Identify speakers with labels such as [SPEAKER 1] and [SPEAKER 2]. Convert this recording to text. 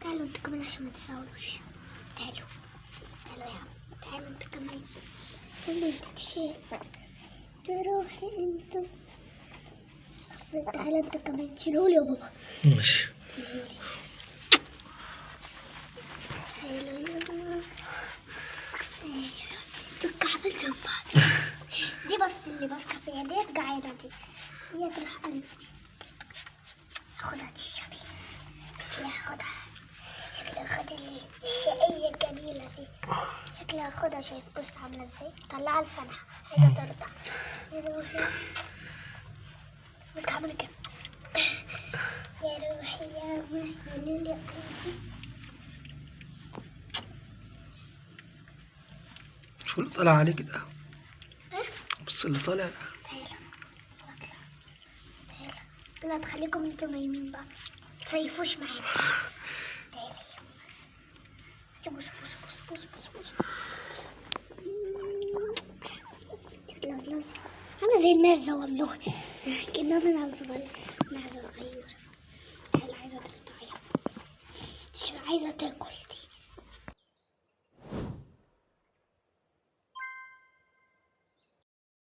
[SPEAKER 1] تعالوا انتوا كمان عشان ما تساوروش. تعالوا تعالوا يا عم، تعالوا انتوا كمان. تعالوا انتوا تشيل تروحي انتوا. تعالوا انتوا كمان شيلولي يا بابا.
[SPEAKER 2] ماشي.
[SPEAKER 1] تعالوا يا بابا. انتوا الكعبة زي بعض. دي بس اللي ماسكة فيها، ديت جعانة دي. هي تروح قلبي. هاخدها دي شبيه. بس هي هاخدها. شكلها هاخد الشقية الجميلة دي. شكلها هاخدها. شايف بص عاملة ازاي؟ مطلعة لسانها عايزة ترضع. يا روحي بص عاملة كده. يا روحي يا روحي يا لولي قلبي.
[SPEAKER 2] شو اللي طالع عليك ده؟
[SPEAKER 1] ها؟
[SPEAKER 2] بص اللي طالع ده.
[SPEAKER 1] تعالى تعالى تخليكم انتوا نايمين بقى، متصيفوش معانا. تعالى بص بص بص بص بص بص. لز عاملة زي المعزة والله. كأنها معزة صغيرة. معزة صغيرة. تعالى عايزة ترضعي، عايزة تاكل.